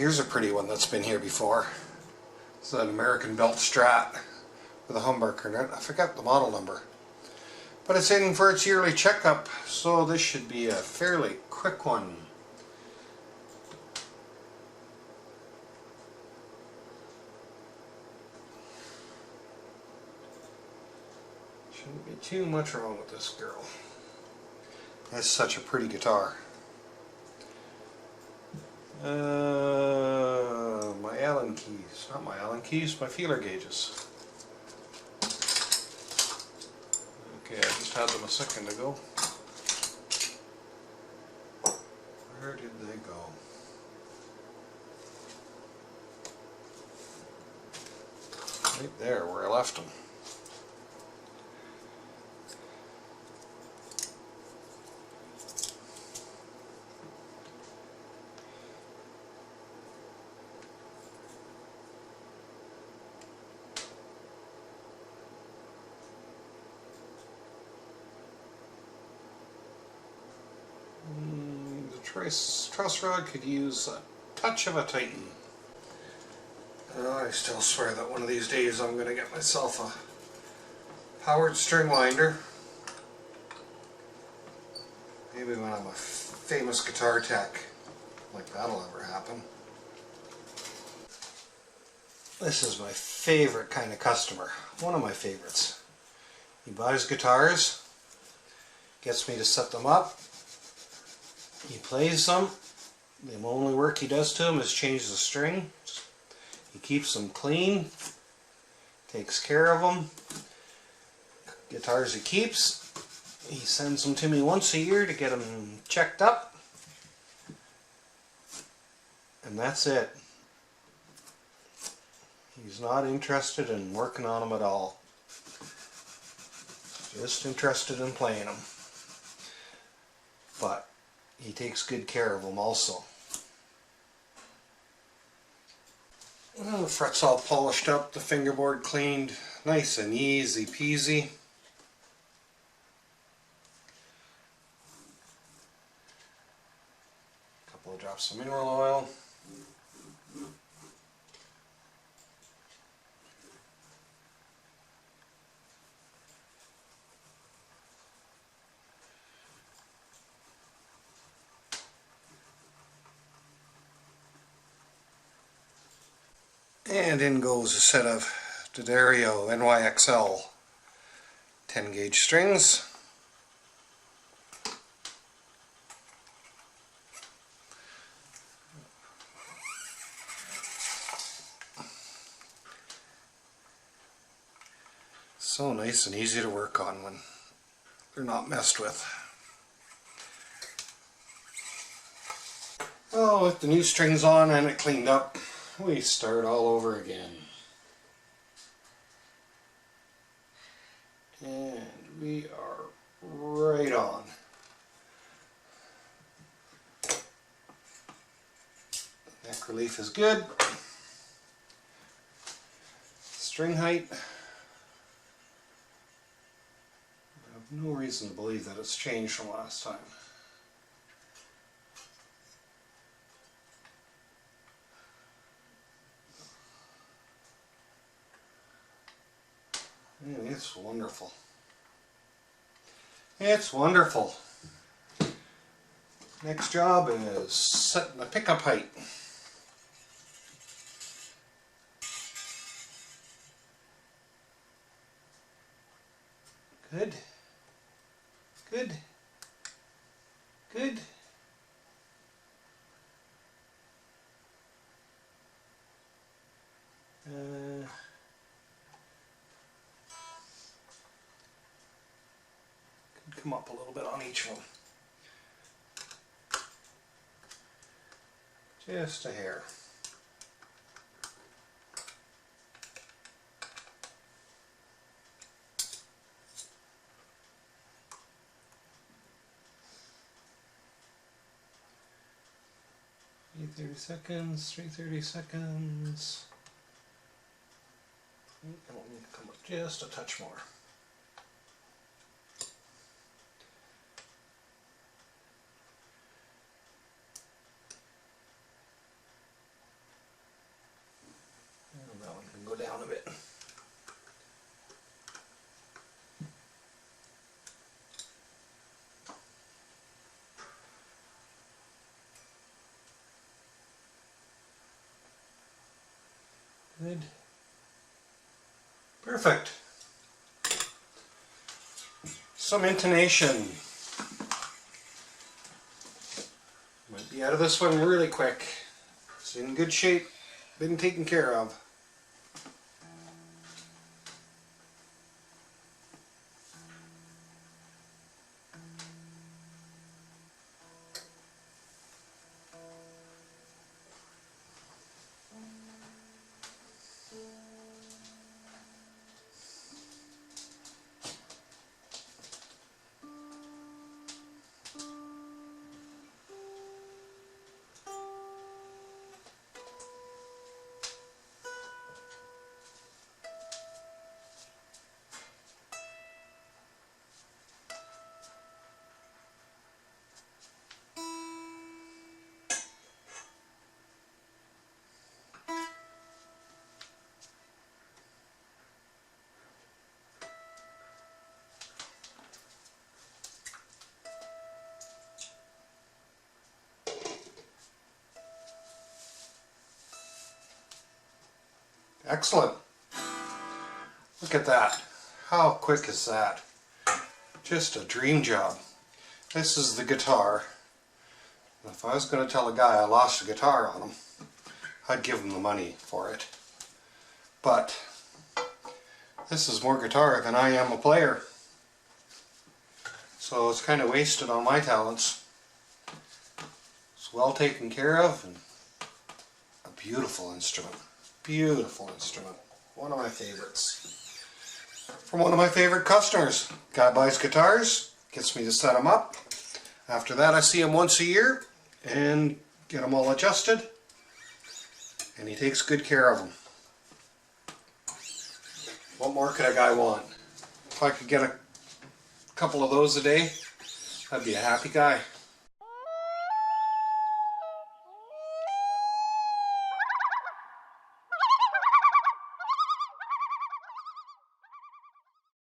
Here's a pretty one that's been here before. It's an American belt Strat with a humbucker in it. I forgot the model number. But it's in for its yearly checkup, so this should be a fairly quick one. Shouldn't be too much wrong with this girl. That's such a pretty guitar. My Allen keys. Not my Allen keys, my feeler gauges. Okay, I just had them a second ago. Where did they go? Right there, where I left them. Truss rod could use a touch of a tighten. I still swear that one of these days I'm going to get myself a powered string winder. Maybe when I'm a famous guitar tech, like that'll ever happen. This is my favorite kind of customer. One of my favorites. He buys guitars, gets me to set them up. He plays them. The only work he does to them is change the string. He keeps them clean, takes care of them. Guitars he keeps. He sends them to me once a year to get them checked up. And that's it. He's not interested in working on them at all. Just interested in playing them. But he takes good care of them also. Well, the fret's all polished up, the fingerboard cleaned, nice and easy peasy. A couple of drops of mineral oil. And in goes a set of D'Addario NYXL 10 gauge strings. So nice and easy to work on when they're not messed with. Oh, with the new strings on and it cleaned up, we start all over again. And we are right on. Neck relief is good. String height. I have no reason to believe that it's changed from last time. And it's wonderful. It's wonderful. Next job is setting the pickup height. Good. Good. Good. Could come up a little bit on each one. Just a hair. 30 seconds, 330 seconds. I don't need to come up just a touch more. Good. Perfect. Some intonation. Might be out of this one really quick. It's in good shape, been taken care of. Excellent. Look at that. How quick is that? Just a dream job. This is the guitar. If I was going to tell a guy I lost a guitar on him, I'd give him the money for it. But this is more guitar than I am a player. So it's kind of wasted on my talents. It's well taken care of and a beautiful instrument. Beautiful instrument. One of my favorites. From one of my favorite customers. Guy buys guitars, gets me to set them up. After that I see him once a year and get them all adjusted. And he takes good care of them. What more could a guy want? If I could get a couple of those a day, I'd be a happy guy.